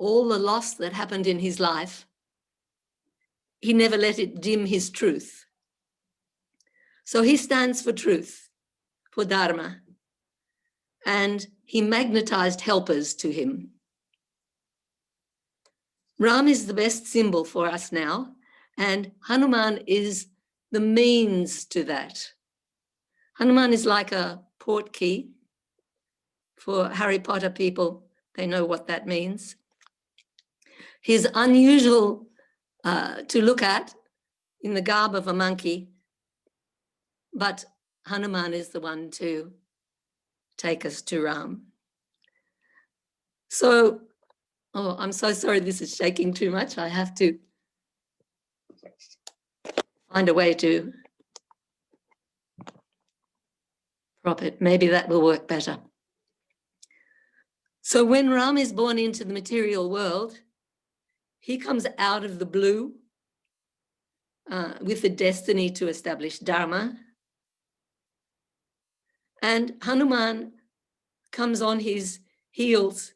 all the loss that happened in his life, he never let it dim his truth. So he stands for truth, for Dharma, and he magnetized helpers to him. Ram is the best symbol for us now, and Hanuman is the means to that. Hanuman is like a port key. For Harry Potter people, they know what that means. He's unusual to look at in the garb of a monkey, but Hanuman is the one to take us to Ram. So, oh, I'm so sorry this is shaking too much. I have to find a way to prop it. Maybe that will work better. So when Ram is born into the material world, he comes out of the blue with the destiny to establish Dharma. And Hanuman comes on his heels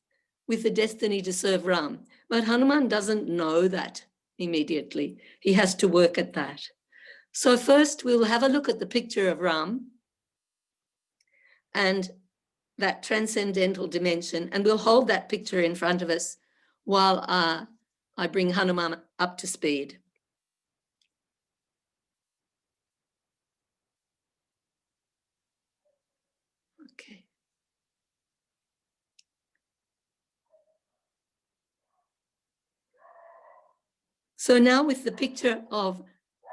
with the destiny to serve Ram. But Hanuman doesn't know that immediately. He has to work at that. So first we'll have a look at the picture of Ram and that transcendental dimension, and we'll hold that picture in front of us while I bring Hanuman up to speed. Okay. So now with the picture of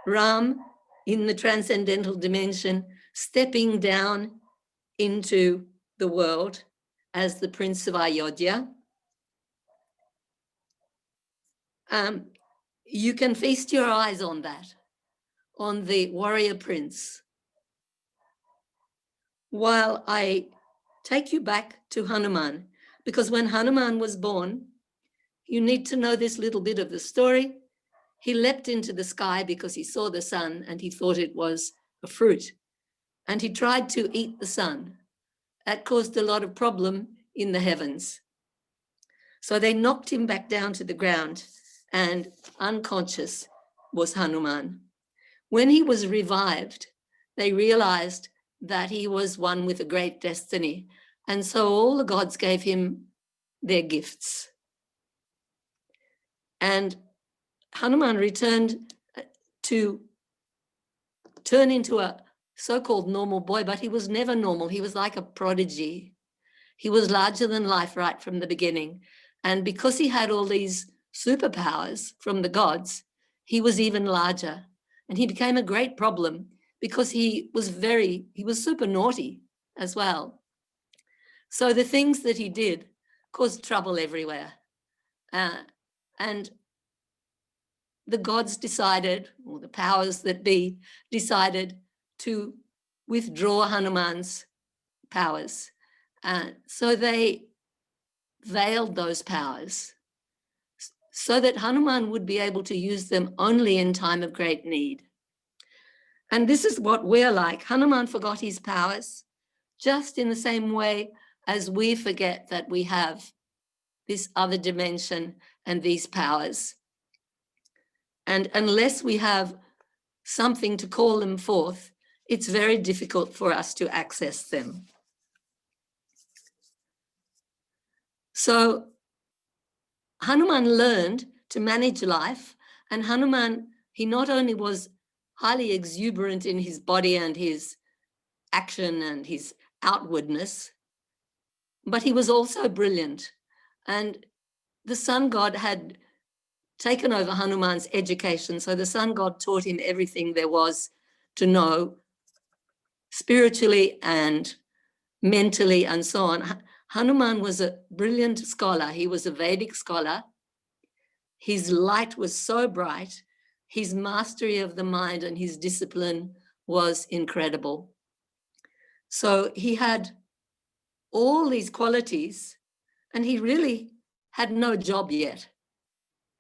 Ram in the transcendental dimension, stepping down into the world as the Prince of Ayodhya, you can feast your eyes on that, on the warrior prince. While I take you back to Hanuman, because when Hanuman was born, you need to know this little bit of the story. He leapt into the sky because he saw the sun and he thought it was a fruit. And he tried to eat the sun. That caused a lot of problem in the heavens. So they knocked him back down to the ground, and unconscious was Hanuman. When he was revived, they realized that he was one with a great destiny. And so all the gods gave him their gifts. And Hanuman returned to turn into a so-called normal boy, but he was never normal. He was like a prodigy. He was larger than life right from the beginning. And because he had all these superpowers from the gods, he was even larger. And he became a great problem because he was super naughty as well. So the things that he did caused trouble everywhere. And the gods decided, or the powers that be, decided to withdraw Hanuman's powers. So they veiled those powers so that Hanuman would be able to use them only in time of great need. And this is what we're like. Hanuman forgot his powers just in the same way as we forget that we have this other dimension and these powers. And unless we have something to call them forth, it's very difficult for us to access them. So Hanuman learned to manage life, and Hanuman, he not only was highly exuberant in his body and his action and his outwardness, but he was also brilliant. And the sun god had taken over Hanuman's education. So the sun god taught him everything there was to know spiritually and mentally and so on. Hanuman was a brilliant scholar. He was a Vedic scholar. His light was so bright. His mastery of the mind and his discipline was incredible. So he had all these qualities, and he really had no job yet.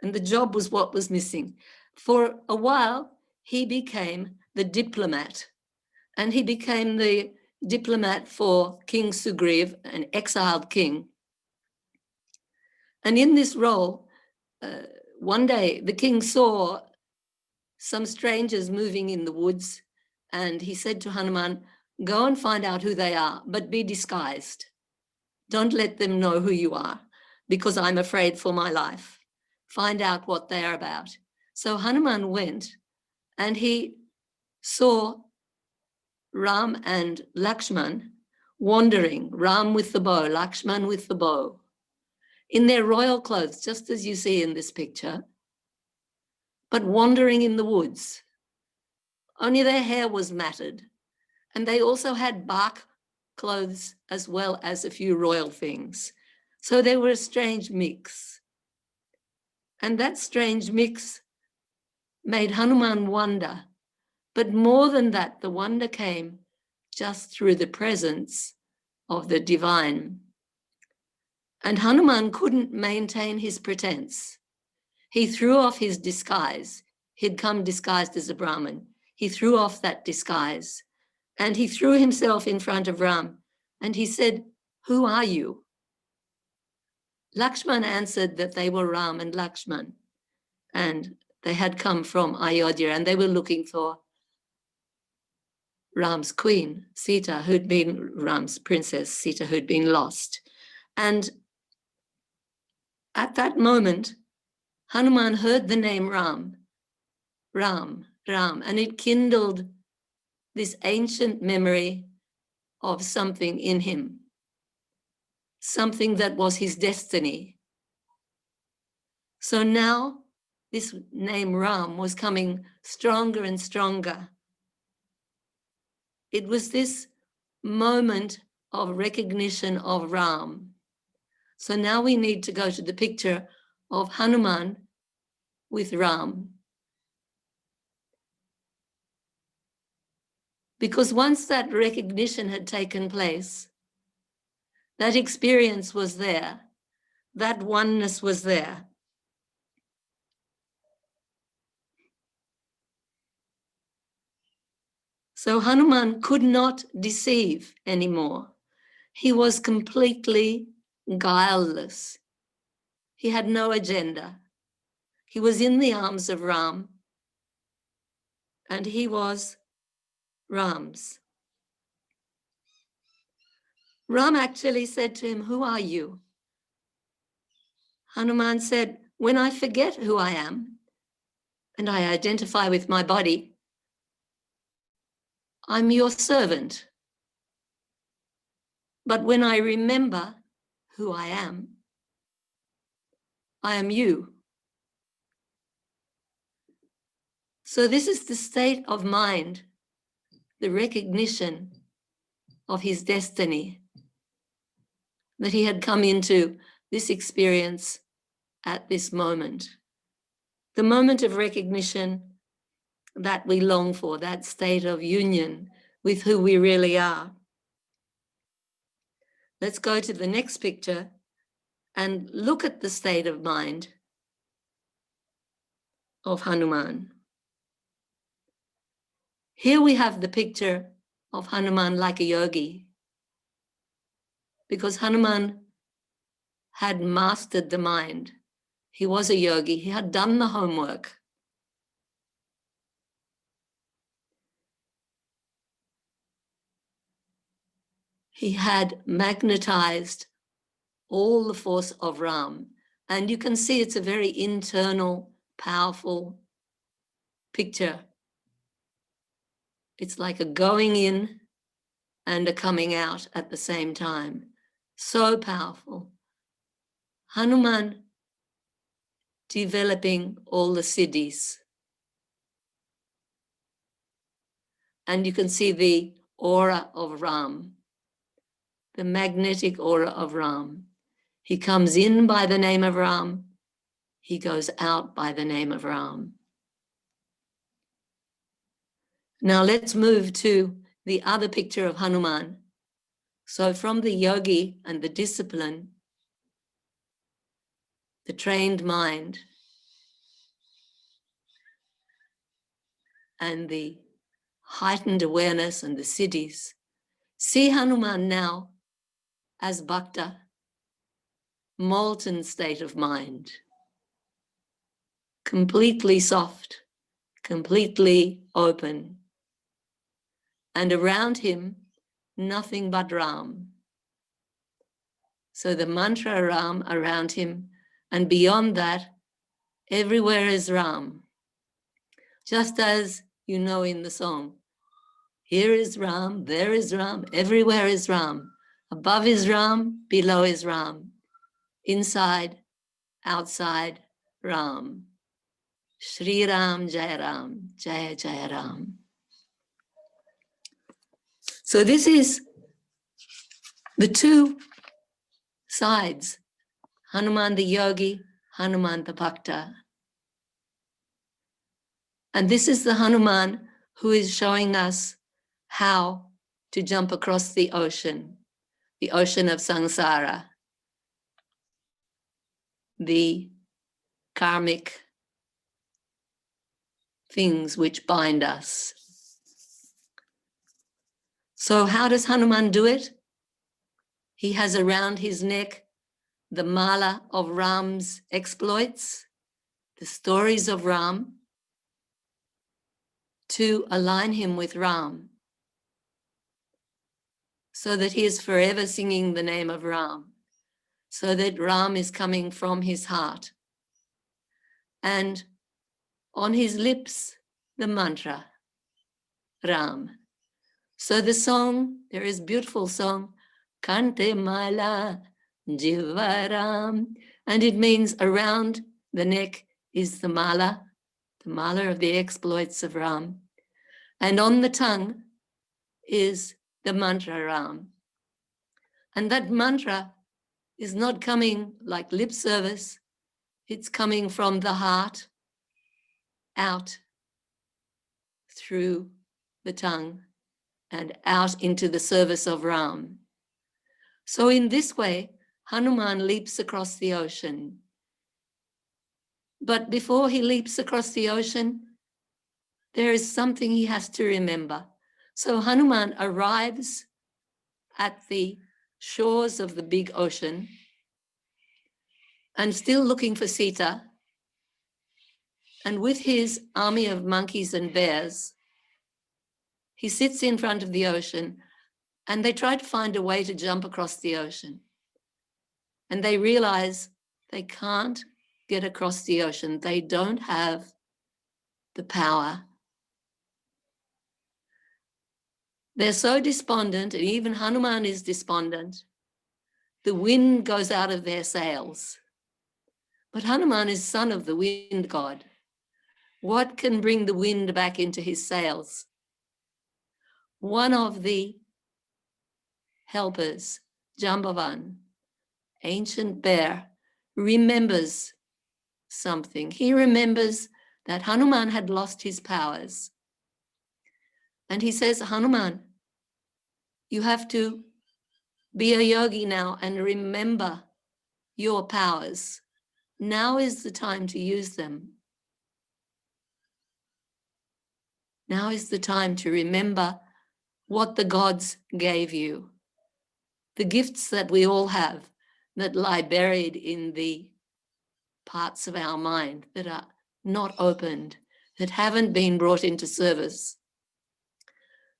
And the job was what was missing. For a while, he became the diplomat, and he became the diplomat for King Sugriv, an exiled king. And in this role, one day the king saw some strangers moving in the woods, and he said to Hanuman, go and find out who they are, but be disguised. Don't let them know who you are, because I'm afraid for my life. Find out what they're about. So Hanuman went, and he saw Ram and Lakshman wandering, Ram with the bow, Lakshman with the bow, in their royal clothes, just as you see in this picture, but wandering in the woods. Only their hair was matted, and they also had bark clothes as well as a few royal things. So they were a strange mix. And that strange mix made Hanuman wonder. But more than that, the wonder came just through the presence of the divine. And Hanuman couldn't maintain his pretense. He threw off his disguise. He'd come disguised as a Brahmin. He threw off that disguise, and he threw himself in front of Ram, and he said, who are you? Lakshman answered that they were Ram and Lakshman, and they had come from Ayodhya, and they were looking for Ram's queen, Sita, who'd been Ram's princess, Sita, who'd been lost. And at that moment, Hanuman heard the name Ram, Ram, Ram, and it kindled this ancient memory of something in him, something that was his destiny. So now this name Ram was coming stronger and stronger. It was this moment of recognition of Ram. So now we need to go to the picture of Hanuman with Ram. Because once that recognition had taken place, that experience was there, that oneness was there. So Hanuman could not deceive anymore. He was completely guileless. He had no agenda. He was in the arms of Ram, and he was Ram's. Ram actually said to him, who are you? Hanuman said, when I forget who I am and I identify with my body, I'm your servant. But when I remember who I am you. So this is the state of mind, the recognition of his destiny, that he had come into this experience at this moment. The moment of recognition that we long for, that state of union with who we really are. Let's go to the next picture and look at the state of mind of Hanuman. Here we have the picture of Hanuman like a yogi, because Hanuman had mastered the mind. He was a yogi. He had done the homework. He had magnetized all the force of Ram. And you can see it's a very internal, powerful picture. It's like a going in and a coming out at the same time. So powerful. Hanuman developing all the siddhis. And you can see the aura of Ram, the magnetic aura of Ram. He comes in by the name of Ram. He goes out by the name of Ram. Now let's move to the other picture of Hanuman. So from the yogi and the discipline, the trained mind, and the heightened awareness and the siddhis, see Hanuman now as Bhakta, molten state of mind, completely soft, completely open. And around him, nothing but Ram. So the mantra Ram around him, and beyond that, everywhere is Ram. Just as you know in the song, here is Ram, there is Ram, everywhere is Ram. Above is Ram, below is Ram. Inside, outside, Ram. Shri Ram, Jaya Ram, Jaya Jaya Ram. So this is the two sides, Hanuman the yogi, Hanuman the bhakta. And this is the Hanuman who is showing us how to jump across the ocean of samsara, the karmic things which bind us. So how does Hanuman do it? He has around his neck the mala of Ram's exploits, the stories of Ram, to align him with Ram, so that he is forever singing the name of Ram, so that Ram is coming from his heart. And on his lips, the mantra, Ram. So the song, there is beautiful song, Kante Mala Jivaram, and it means around the neck is the mala of the exploits of Ram. And on the tongue is the mantra Ram. And that mantra is not coming like lip service, it's coming from the heart out through the tongue and out into the service of Ram. So in this way, Hanuman leaps across the ocean. But before he leaps across the ocean, there is something he has to remember. So Hanuman arrives at the shores of the big ocean and still looking for Sita. And with his army of monkeys and bears, he sits in front of the ocean and they try to find a way to jump across the ocean. And they realize they can't get across the ocean. They don't have the power. They're so despondent, and even Hanuman is despondent. The wind goes out of their sails. But Hanuman is son of the wind god. What can bring the wind back into his sails? One of the helpers, Jambavan, ancient bear, remembers something. He remembers that Hanuman had lost his powers. And he says, Hanuman, you have to be a yogi now and remember your powers. Now is the time to use them. Now is the time to remember what the gods gave you. The gifts that we all have that lie buried in the parts of our mind that are not opened, that haven't been brought into service.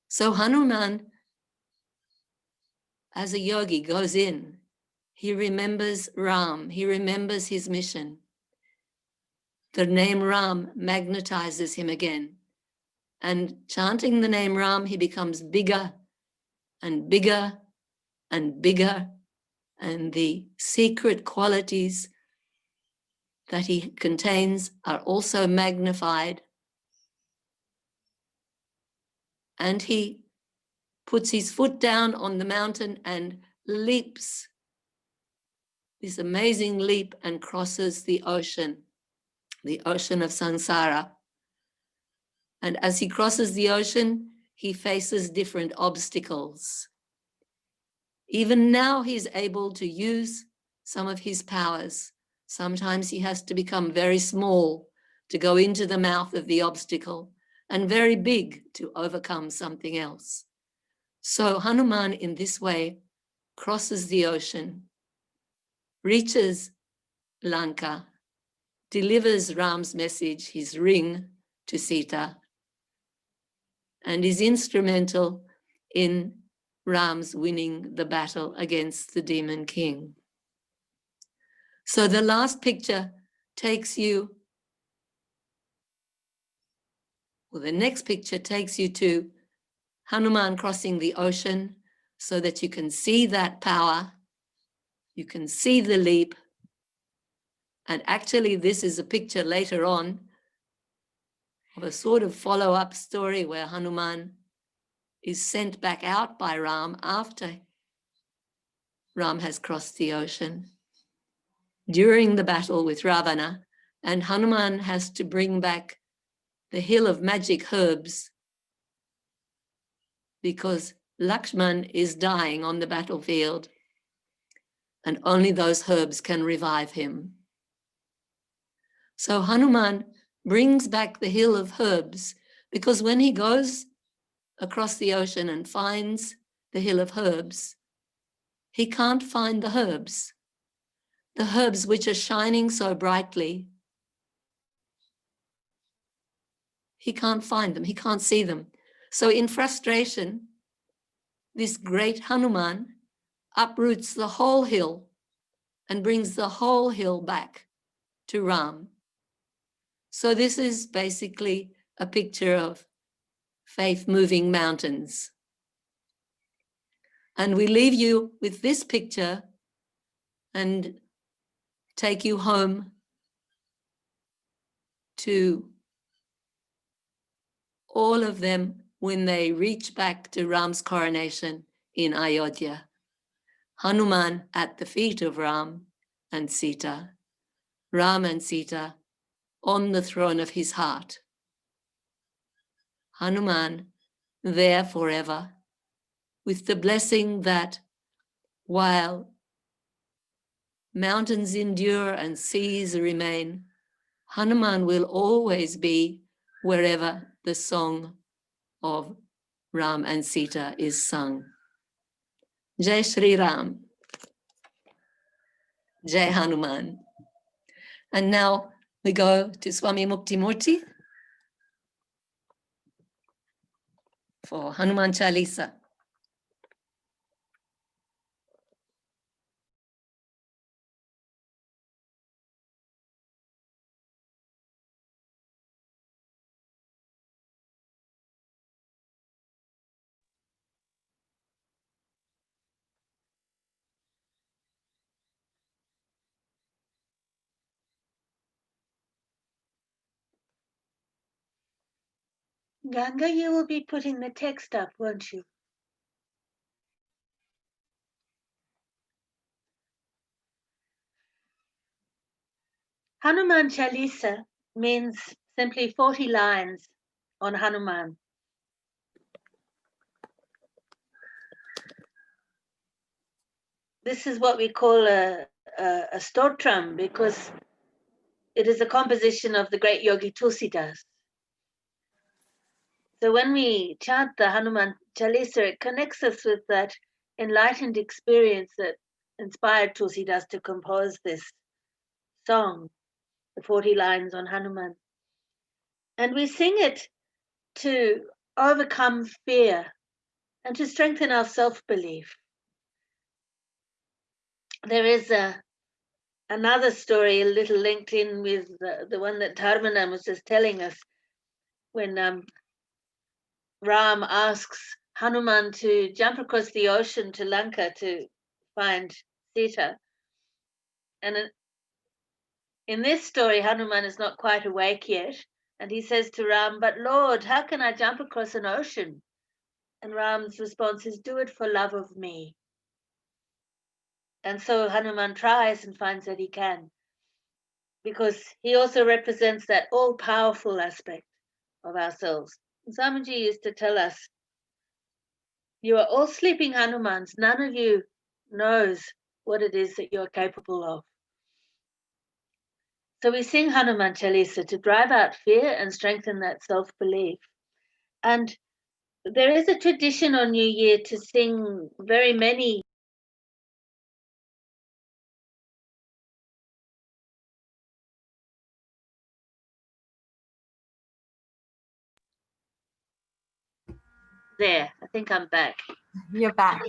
So Hanuman, as a yogi, goes in. He remembers Ram. He remembers his mission. The name Ram magnetizes him again. And chanting the name Ram, he becomes bigger and bigger and bigger. And the secret qualities that he contains are also magnified. And he puts his foot down on the mountain and leaps this amazing leap and crosses the ocean of samsara. And as he crosses the ocean, he faces different obstacles. Even now, he's able to use some of his powers. Sometimes he has to become very small to go into the mouth of the obstacle and very big to overcome something else. So Hanuman, in this way, crosses the ocean. reaches Lanka, delivers Ram's message, his ring, to Sita, and is instrumental in Ram's winning the battle against the demon king. So the last picture takes you, well, the next picture takes you to Hanuman crossing the ocean so that you can see that power, you can see the leap. And actually, this is a picture later on of a sort of follow-up story where Hanuman is sent back out by Ram after Ram has crossed the ocean during the battle with Ravana, and Hanuman has to bring back the hill of magic herbs because Lakshman is dying on the battlefield and only those herbs can revive him. So Hanuman brings back the hill of herbs because when he goes across the ocean and finds the hill of herbs, he can't find the herbs which are shining so brightly. He can't find them, he can't see them. So in frustration, this great Hanuman uproots the whole hill and brings the whole hill back to Ram. So this is basically a picture of faith moving mountains. And we leave you with this picture and take you home to all of them when they reach back to Ram's coronation in Ayodhya. Hanuman at the feet of Ram and Sita. Ram and Sita on the throne of his heart. Hanuman there forever, with the blessing that while mountains endure and seas remain, Hanuman will always be wherever the song of Ram and Sita is sung. Jai Shri Ram. Jai Hanuman. And now we go to Swami Muktimurti for Hanuman Chalisa. Ganga, you will be putting the text up, won't you? Hanuman Chalisa means simply 40 lines on Hanuman. This is what we call a stotram because it is a composition of the great yogi Tulsidas. So when we chant the Hanuman Chalisa, it connects us with that enlightened experience that inspired Tulsidas to compose this song, the 40 lines on Hanuman. And we sing it to overcome fear and to strengthen our self-belief. There is another story, a little linked in with the one that Dharmananda was just telling us, when Ram asks Hanuman to jump across the ocean to Lanka to find Sita. And in this story, Hanuman is not quite awake yet. And he says to Ram, "But Lord, how can I jump across an ocean?" And Ram's response is, "Do it for love of me." And so Hanuman tries and finds that he can, because he also represents that all-powerful aspect of ourselves. And Swamiji used to tell us, you are all sleeping Hanumans. None of you knows what it is that you're capable of. So we sing Hanuman Chalisa to drive out fear and strengthen that self-belief. And there is a tradition on New Year to sing very many There, I think I'm back. You're back.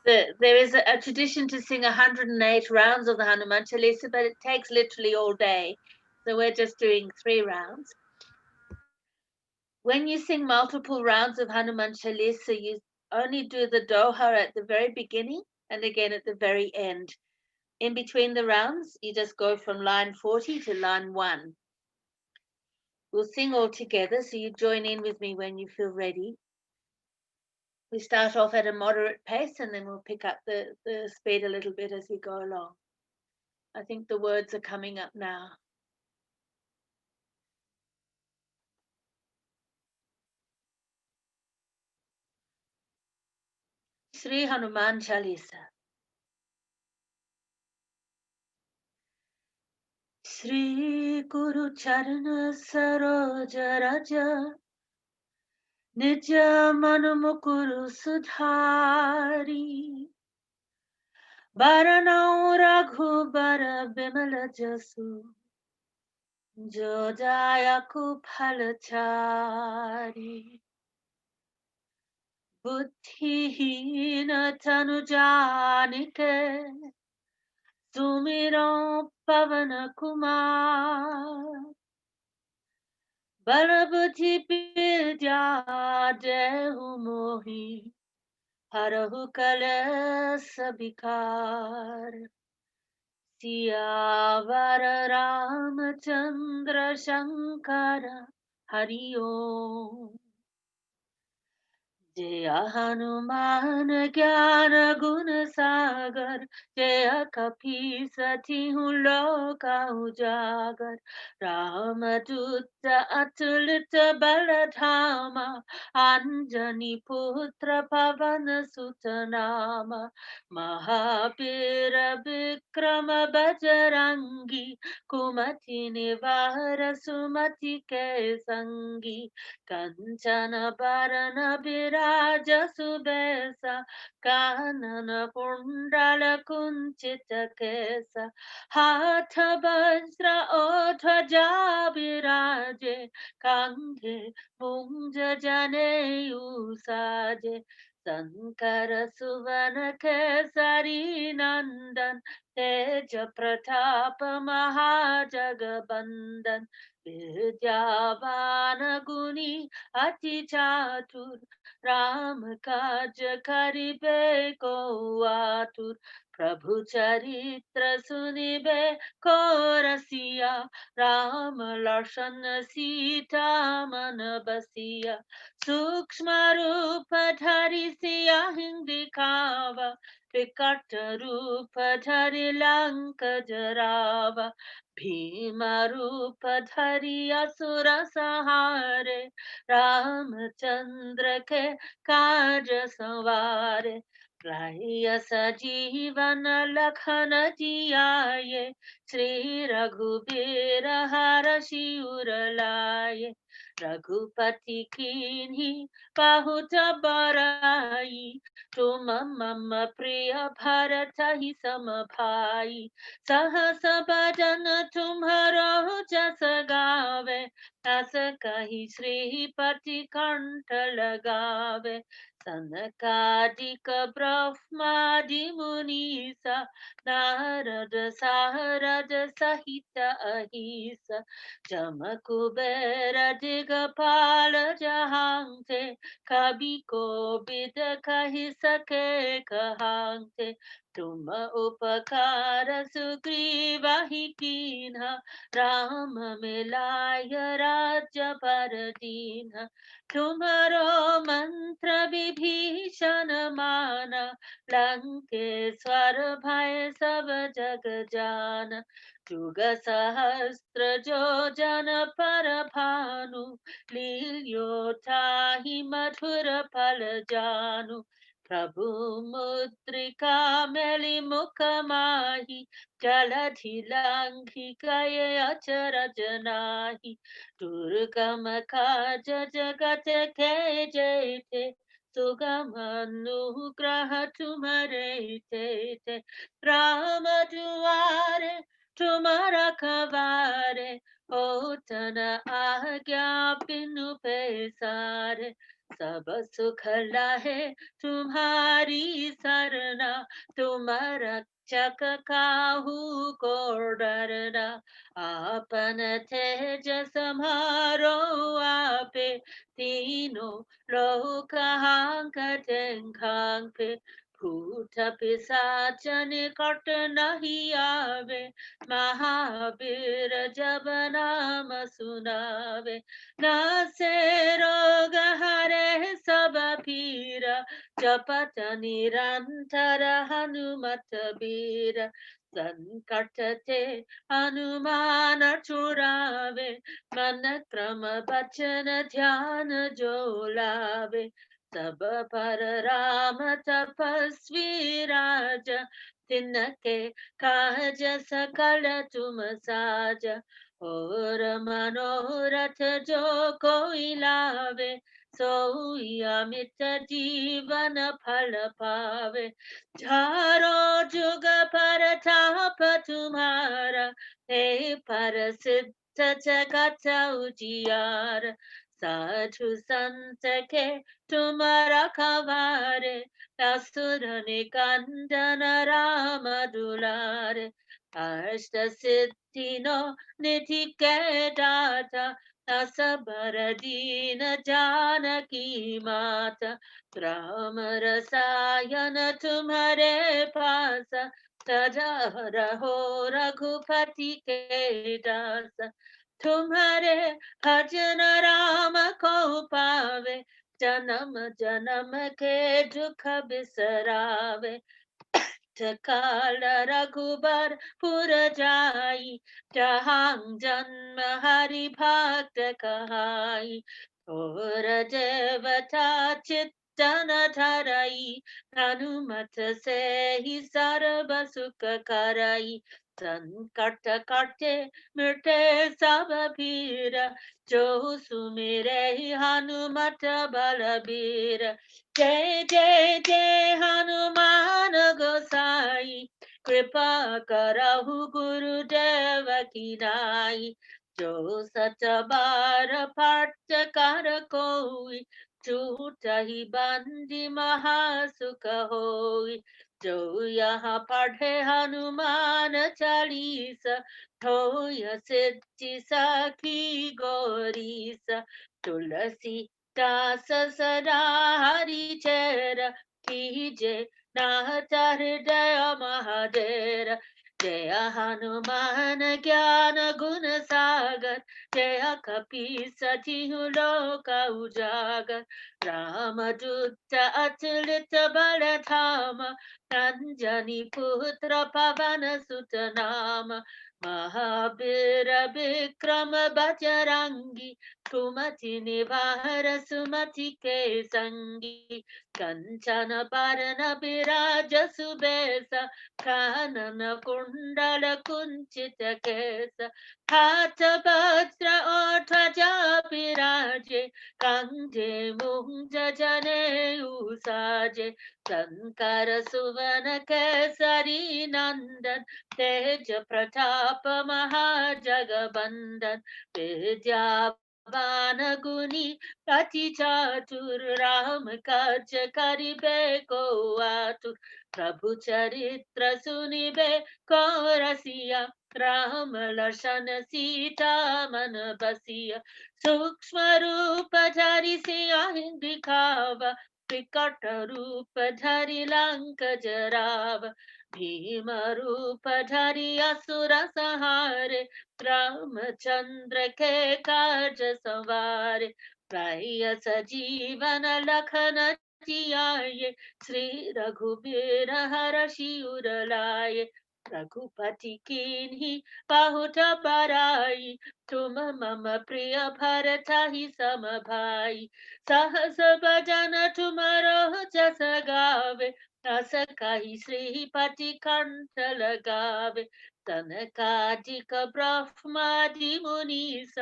There is a tradition to sing 108 rounds of the Hanuman Chalisa, but it takes literally all day. So we're just doing 3 rounds. When you sing multiple rounds of Hanuman Chalisa, you only do the doha at the very beginning and again at the very end. In between the rounds, you just go from line 40 to line 1. We'll sing all together, so you join in with me when you feel ready. We start off at a moderate pace and then we'll pick up the speed a little bit as we go along. I think the words are coming up now. Sri Hanuman Chalisa. Sri Guru Charana Saroja Raja Nija Manu Mukuru Sudhari Baranau Raghu Bara Bimala Jasu Jodaya Kuphalachari Buddhihina Tanu Janike Sumiro Pavana Kumar Balabuddhi Vidya Dehu Mohi Harahu Kale Sabikar Siyavara Ramachandra Shankara Hari Om Jaya Hanuman Gyana Guna Sagar Jaya Kapi Sati Loka Ujagar Ramadutta Atulita Baladhama Anjani Putra Pavana Sutanama Mahabira Vikrama Bajarangi Kumati Nivara Sumati Kesangi Kanchana Barana Biraja Subesa Kanana Pundala Kunchita Kesa Hatha Vajra Odhvaja Biraje Kange Munja Jane Usaje Sankara Suvana Kesari Nandan Teja Pratapa Mahajagabandan Vidyavan Guni Ati Chatur Ram Kaj Karibe Ko Atur Prabhu Charitra Sunibe Korasiya Ram Larshan Sita Manabasiya Sukshma Rupa Dhari Siya Hindi Kava Vikata Rupa Dhari Lanka Jarava Bhima Rupa Dhari Asura Sahare Ramchandra ke kaaj sanware Raya sajivan lakhana jiyaye Shri Raghubir har shiur laye Raghupati kinhi pahuta barai Tum mama priya bharata hi samabhai Sahas bhajan tumharo jas gaave As kahi Sripati Kanta lagave Sanakadik Brahmadi Munisa Narada Saharada Sahita Ahisa Jamakubera Digapala Jahante Kabiko Bida Kahisa Ke Kahante Tuma Upakara Sugriva Hikinha Ram Milaya Raja Paradina Tumharo Mantra Vibhishana Mana Lankeswar Bhai Sab Jag Jana Juga Sahastra Jojana Parabhanu Lilyo Tahi Madhura Palajanu Prabhu Mudrika Meli Mukamahi Jaladhi Langhi Kaya Acharajanahi Durgam Kaja Jagate Ke Jete Sugamanu Graha Tumare Tete Rama Duare Tumara Kavare Otana Agya Pinu Pesare सब सुख लाहे तुम्हारी सरना, तुम रक्षक काहू को डरना। आपन तेज समारो आपे, तीनों लोक हांकते खांपे। भूत पिशाच निकट नहीं आवे, महावीर जब नाम सुनावे। नासे रोग हरे सब पीरा, जपत निरंतर हनुमत बीरा। संकट ते हनुमान छुड़ावे, मन क्रम बचन ध्यान जो लावे। सब पर राम तपस्वी राजा, तिनके काज सकल तुम साजा। और मनोरथ जो कोई लावे, सोई अमित जीवन फल पावे। चारों जुग परताप तुम्हारा, हे प्रसिद्ध जगत उजियार। साधु संत के तुम रखवारे, असुर निकंदन राम दुलारे। अष्ट सिद्धि नो निधि के दाता, असबर दीन जानकी माता। राम रसायन तुम्हारे पास, सदा रहो रघुपति के दास। तुम्हारे भजन राम को पावे, जन्म जन्म के दुख बिसरावे। काल रघुबर पुर जाई, जहाँ जन्म हरि भक्त कहाई। और देवता चित्तन धरई, हनुमत से ही सर्व सुख करई। संकट कटे मिटे सब पीरा, जो सुमिरे हनुमत बलबीर। जय जय जय हनुमान गोसाई, कृपा करहु गुरुदेव की नाई। जो सच बार पाठ कर कोई, छूट ही बंदी महासुख होई। जो यहाँ पढ़े हनुमान चालीसा, होय सिद्धि सखी गौरीसा। तुलसी दास सदा हरि चेर, कीजे नाथ हृदय महादेर। जय हनुमान ज्ञान गुण सागर, जय कपीस तिहु लोक उजागर। रामदूत अतुलित बल धाम, अंजनी पुत्र पवन सुत नाम। महावीर विक्रम बजरंगी, सुमति निवार सुमति के संगी। कंचन बरन बिराज सुबेसा, कानन कुंडल कुंचित केसा। हाथ वज्र और ध्वजा विराजे, कंधे मुंज जनेऊ साजे। शंकर सुवन केसरी नंदन, तेज प्रताप महाजगबंदन। विद्यावान गुणी अति चातुर, राम काज करिबे को आतुर। प्रभु चरित्र सुनिबे को रसिया, राम लक्षण सीता मन बसिया। सूक्ष्म रूप धरि सियहि दिखावा, विकट रूप धरि लंक जरावा। भीम रूप धरि असुर संहारे, रामचंद्र के काज सवारे। प्रिय सजीवन लखन जियाए, श्री रघुबीर हरषि उर लाए। रघुपति कीन्ही बहुत बड़ाई, तुम मम प्रिय भरतहि सम भाई। सहस बदन तुमरो जस गावे, अस कहि श्रीपति कंठ लगावे। सनकादिक ब्रह्मादि मुनीस,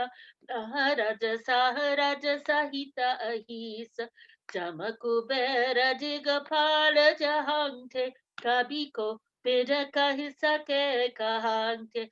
नारद सहरज सहित अहिस। जम कुबेर दिगपाल जहांते, कवि को बिद कहि सके कहांते।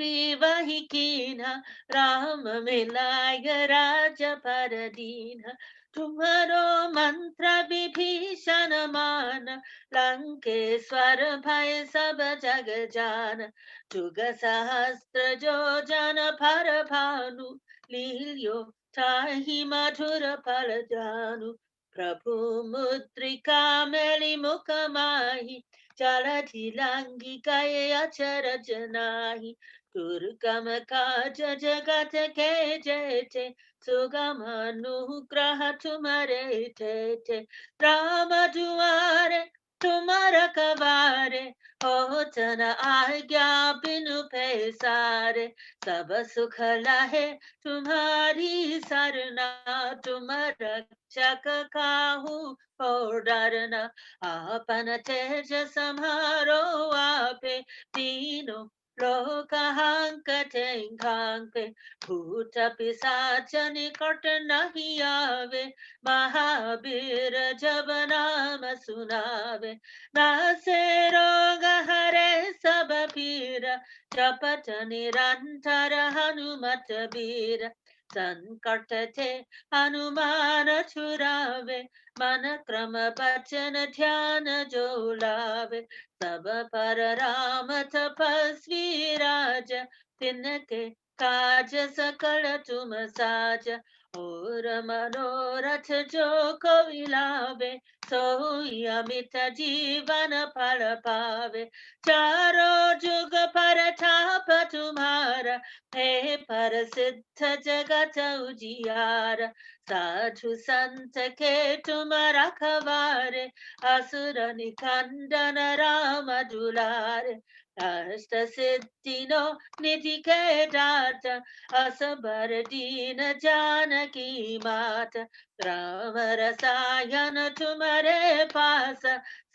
वही कीन्हा, राम मिलाय राज पर दीन्हा। तुम्हारो मंत्र विभीषण मान, लंकेश्वर भय सब जग जान। जुग सहस्त्र जो जन पर भानु, लील्यो ताहि मधुर फल जानु। प्रभु मुद्रिका मेली मुख माही, जलधि लांगी गए अचरज नाही। दुर्गम काज जगत के जेते, सुगम अनुग्रह तुम्हारे तेते। राम दुआरे तुम रखवारे, होत न आज्ञा बिनु पैसारे। सब सुख लहे तुम्हारी सरना, तुम रक्षक काहू और डरना। आपन तेज समारो आपे, तीनों लोक हांकते घांके। भूत पिशाच निकट नहीं आवे, महावीर जब नाम सुनावे। नासे रोग हरे सब पीरा, जपत निरंतर हनुमत बीर। संकट ते हनुमान छुड़ावे, मन क्रम बचन ध्यान जो लावे। सब पर राम तपस्वी राज, तिनके काज सकल तुम साज। और मनोरथ जो कोई लावे, सोई अमित जीवन फल पावे। चारों जुग पर छाप तुम्हारा, हे पर सिद्ध जगत उजियार। साधु संत के तुम रखवारे, असुर निकंदन राम दुलारे। अष्ट सिद्धि नो निधि के दाता, असबर दीन जानकी मात। राम रसायन तुम्हारे पास,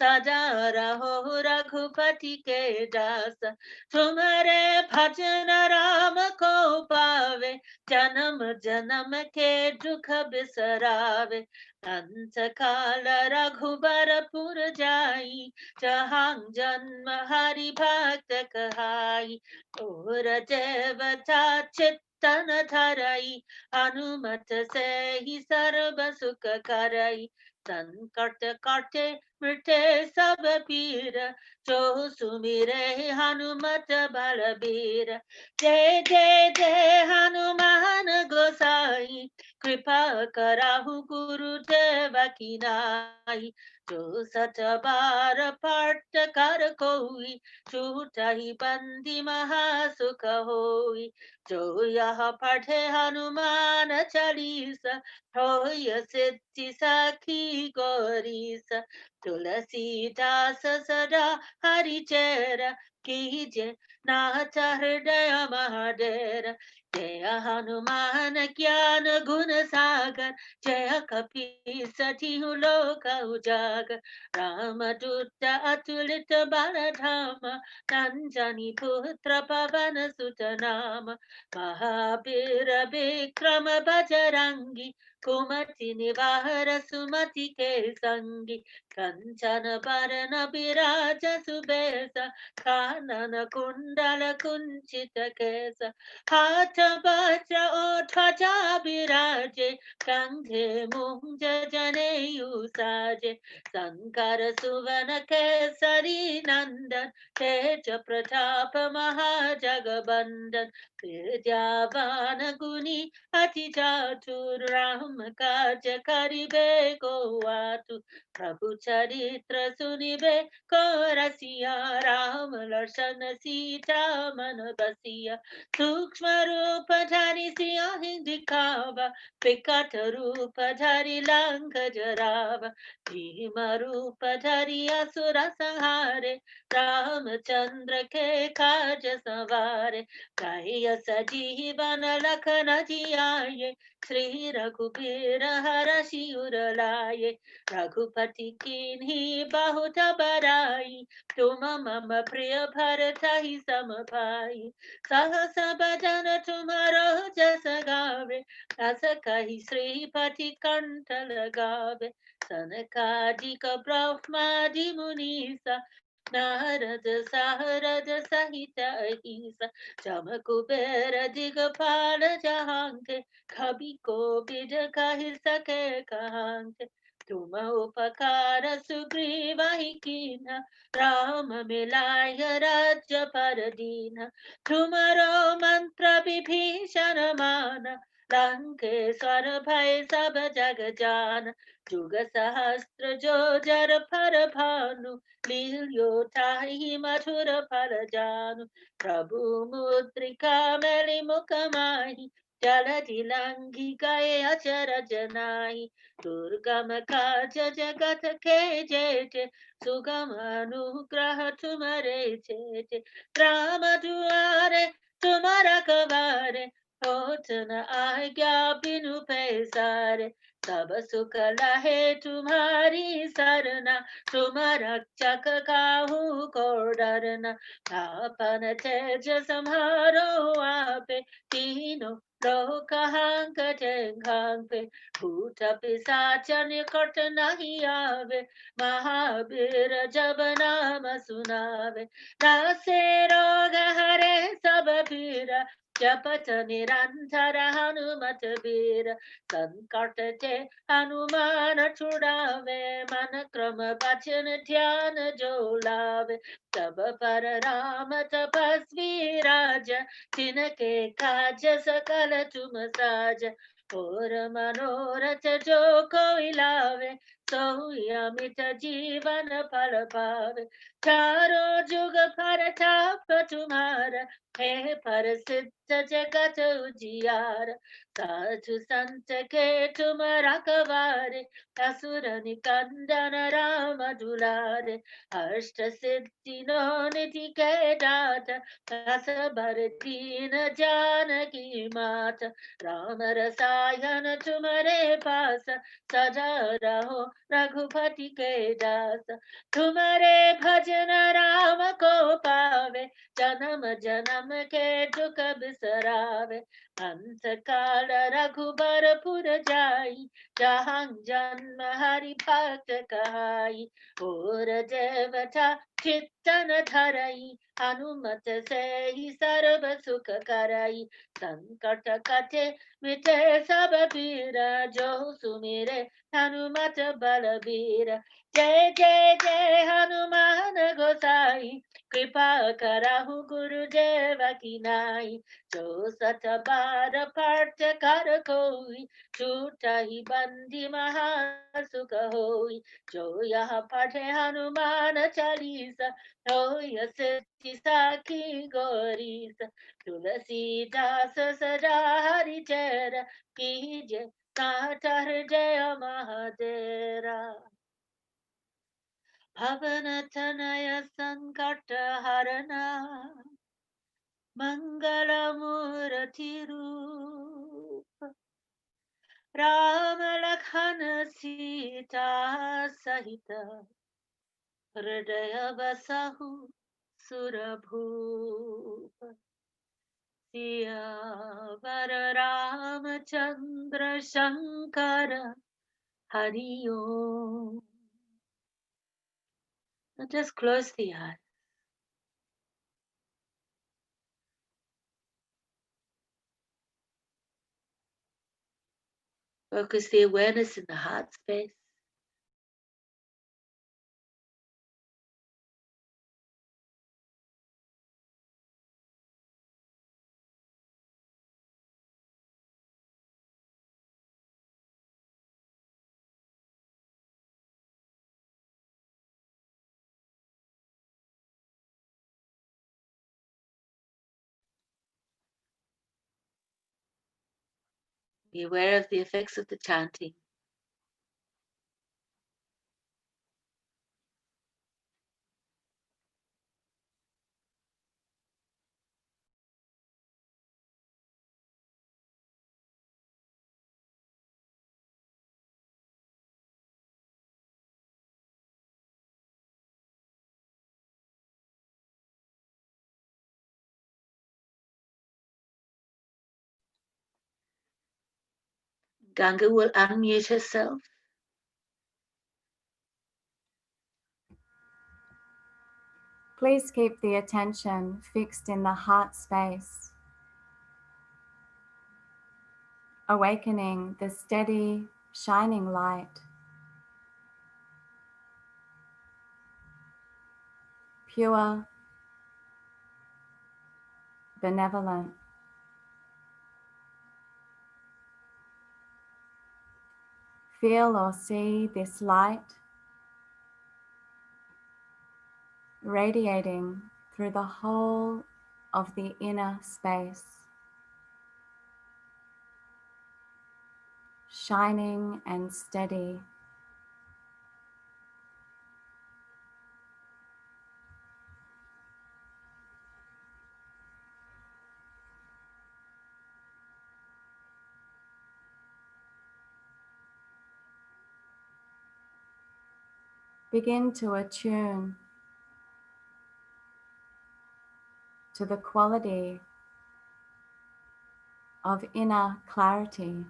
सदा रहो रघुपति के दास। तुम्हारे भजन राम को पावे, जन्म जन्म के दुख बिसरावे। अंत काल रघुबरपुर जाई, जहाँ जन्म हरि भक्त कहाई। और देवता चित्तन धरई, हनुमत से ही सर्व सुख करई। संकट कटे मिटे सब पीर, जो सुमिरे हनुमत बलबीर। जय जय जय हनुमान गोसाई, कृपा कराहु गुरुदेव की नाई। जो सत बार पाठ कर कोई, छूटहि बंदी महासुख होई। जो यह पढ़े हनुमान चालीसा, होय सिद्धि साखी गौरीस। तुलसीदास सदा हरिचेरा, कीजे नाथ हृदय महाडेरा। जय हनुमान ज्ञान गुण सागर, जय कपीस तिहु लोक उजागर। राम दूत अतुलित बल धाम, अंजनी पुत्र पवन सुत नाम। महावीर विक्रम बजरंगी, कुमति निवार सुमति के संगी। कंचन बरन विराज सुबेसा, कानन कुंडल कुंचित केस। हाथ वज्र और ध्वजा विराजे, कंधे मुंज जनेऊ साजे। शंकर सुवन केसरी नंदन, तेज प्रताप महाजगबंदन। विद्यावान गुणी अति चातुर, राम काज करिबे को आतुर। प्रभु चरित्र सुनिबे को रसिया, राम लक्ष्मण सीता मन बसिया। सूक्ष्म रूप धरि सिंह दिखावा, विकट रूप धरि लंक जरावा। भीम रूप धरि असुर संहारे, रामचंद्र के काज सवारे। गाय सजीवन लखन जियाए, श्री रघुबीर हरषि उर लाए। रघुपति कीन्ही बहुत बड़ाई, तुम मम प्रिय भरतहि सम भाई। सहस बदन तुम्हारो जस गावे, अस कहि श्रीपति कंठ लगावे। सनकादिक ब्रह्मादि मुनीसा, Narada Saharada Sahita Ahisa Jama Kubera Digapala Jahanke Kabi ko Bida Kahisa Ke Kahanke Tuma Upakara Sugriva Hikina Rama Milaya Raja Paradina Tumaro Mantra Bibhishana Mana Lankeswara Bhai Sab Jagajana Juga Sahastra Jojar Parabhanu Lilyo tahi mathura parajanu Prabhu mudrika meli mukamahi Jalati langi gaye achara janahi Durgama kaja jagat ke jete Sugama anugraha tumare chete Rama duare tumara kavare Hotana आज्ञा बिनु पैसारे सब सुख लहे तुम्हारी सरना तुम रक्षक काहू को डरना आपन तेज संहारो आपे तीनों लोक हांकते घांपे भूत पिशाच निकट नहीं आवे महावीर जब नाम सुनावे नासे रोग हरे सब पीरा जपत निरंतर हनुमत वीर संकट ते हनुमान छुड़ावे मन क्रम वचन ध्यान जो लावे तब पर राम तपस्वी राज तिनके काज सकल तुम साज और मनोरथ जो कोई लावे सोई अमित जीवन फल पावे चारों जुग पर ताप तुम्हारा हे प्रसिद्ध जगत उजियार साधु संत के तुम रखवारे असुर निकंदन राम दुलारे अष्ट सिद्धि नो निधि के दात असबर दीन जानकी मात राम रसायन तुम्हारे पास सदा रहो रघुपति के दास तुम्हारे भजन राम को पावे जन्म जन्म के दुख बिसरावे अंत काल रघुबरपुर जाई जहाँ जन्म हरि भक्त कहाई और देवता चित्तन धरई हनुमत से ही सर्व सुख करई संकट कटे मिटे सब पीर जो सुमिरे हनुमत बलबीर जय जय जय हनुमान गोसाई कृपा करहु गुरुदेव की नाई जो सत बार पाठ कर कोई छूटा ही बंदी महा सुख होई जो यह पढ़े हनुमान चालीसा होय सिद्धि साखी गौरीस तुलसीदास सदा हरिचर कीजे कातर जय महादेरा भवन तनय संकट हरना मंगलमूर्ति रूप राम लखन सीता सहित हृदय बसहु सुरभूप सियावर रामचंद्र शंकर हरि ओम. Just close the eyes. Focus the awareness in the heart space. Be aware of the effects of the chanting. Ganga will unmute herself. Please keep the attention fixed in the heart space, awakening the steady, shining light, pure, benevolent. Feel or see this light radiating through the whole of the inner space, shining and steady. Begin to attune to the quality of inner clarity,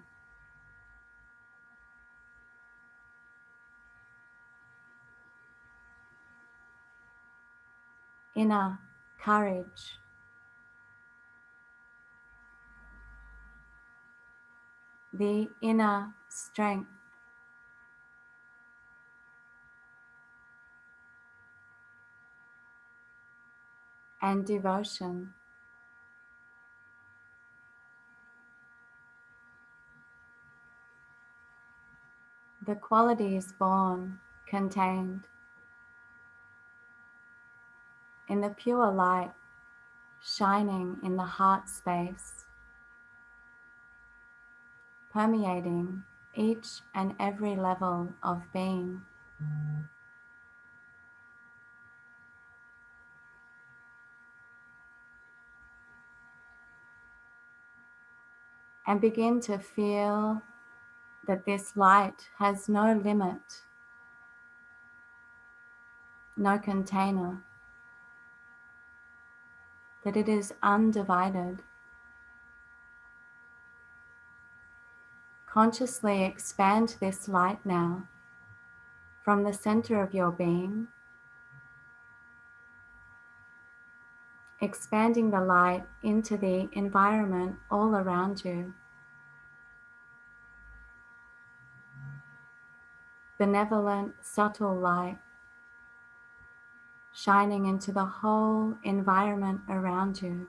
inner courage, the inner strength, and devotion. The qualities born, contained in the pure light shining in the heart space, permeating each and every level of being. And begin to feel that this light has no limit, no container, that it is undivided. Consciously expand this light now from the center of your being, expanding the light into the environment all around you. Benevolent, subtle light shining into the whole environment around you.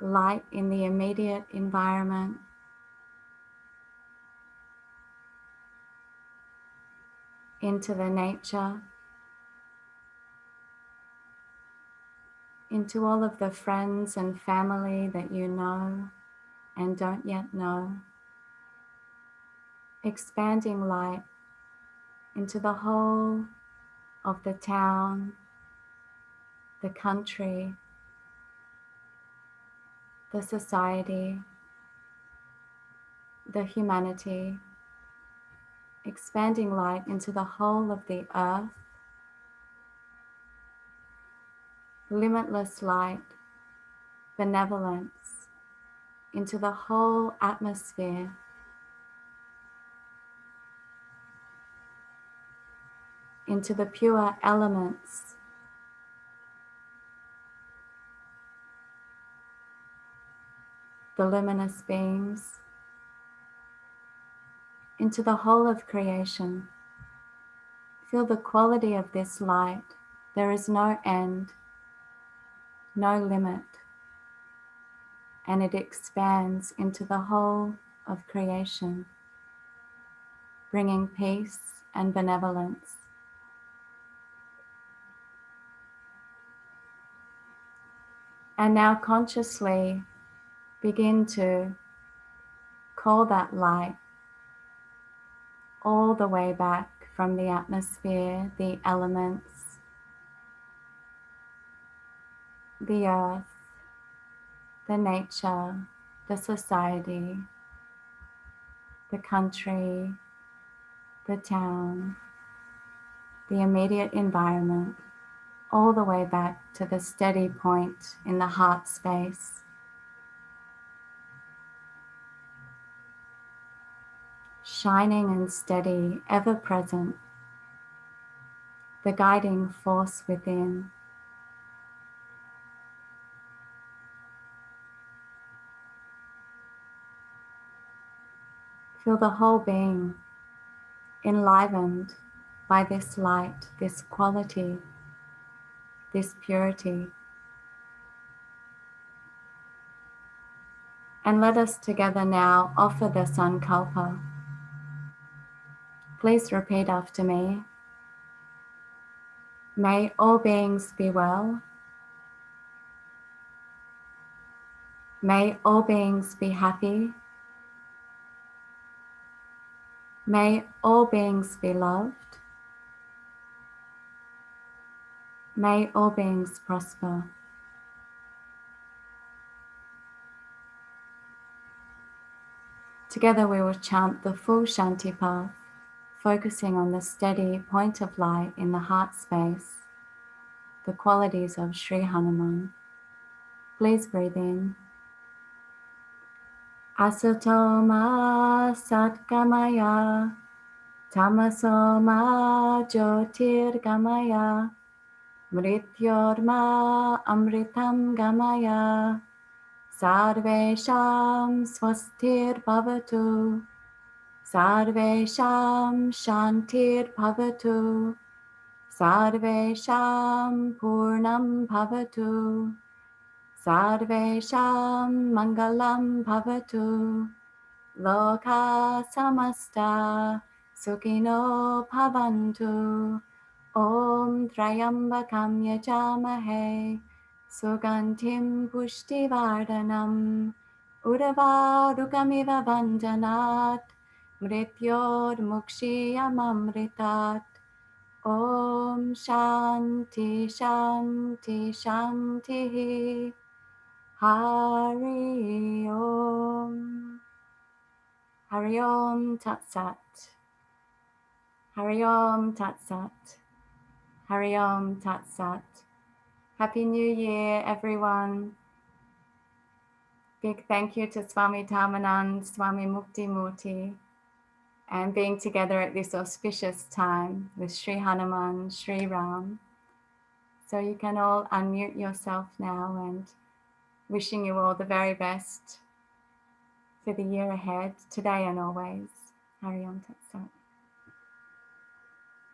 Light in the immediate environment, into the nature, into all of the friends and family that you know and don't yet know. Expanding light into the whole of the town, the country, the society, the humanity. Expanding light into the whole of the earth. Limitless light, benevolence into the whole atmosphere. Into the pure elements. The luminous beings. Into the whole of creation. Feel the quality of this light. There is no end, no limit, and it expands into the whole of creation, bringing peace and benevolence. And now consciously begin to call that light all the way back from the atmosphere, the elements, the earth, the nature, the society, the country, the town, the immediate environment, all the way back to the steady point in the heart space. shining and steady, ever present, the guiding force within. Feel the whole being enlivened by this light, this quality, this purity. And let us together now offer the sankalpa. Please repeat after me. May all beings be well. May all beings be happy. May all beings be loved. May all beings prosper. Together we will chant the full Shanti path, focusing on the steady point of light in the heart space, the qualities of Sri Hanuman. Please breathe in. Asatoma satgamaya, tamasoma jyotirgamaya, mrityorma amritam gamaya, sarvesham swastir bhavatu, sarvesham shantir bhavatu, sarvesham purnam bhavatu, sarvesham mangalam bhavatu, loka samasta sukhino bhavantu. Om Trayambakam Yajamahe Sugantim Pushtivardhanam Urvarukamiva Vandanat Mrityor Mukshiyamamritat. Om Shanti Shanti Shanti Hari Om. Hari Om Tat Sat. Hari Om Tat Sat. Hari Om Tat Sat. Happy New Year, everyone. Big thank you to Swami Dharmananda, Swami Muktimurti, and being together at this auspicious time with Sri Hanuman, Sri Ram. So you can all unmute yourself now, and wishing you all the very best for the year ahead, today and always. Hari Om Tat Sat.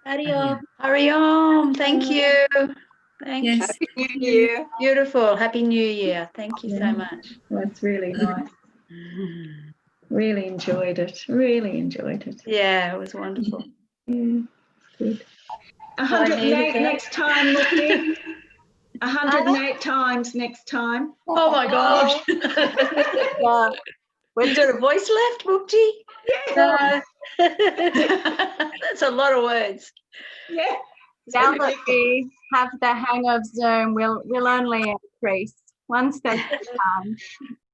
Hari Om. Hari Om. Thank you. Thank you. Yes. Happy New Year. Beautiful. Happy New Year. Thank you so Yeah. much. That's really nice. Really enjoyed it. Really enjoyed it. Yeah, it was wonderful. Yeah, good. So I needed 108 that. next time, Mukti. 108 times next time. Oh my gosh. Yeah. Is there a voice left, Mukti? Yeah. That's a lot of words. Yeah. Now that we have the hang of Zoom, we'll only increase one step at a time.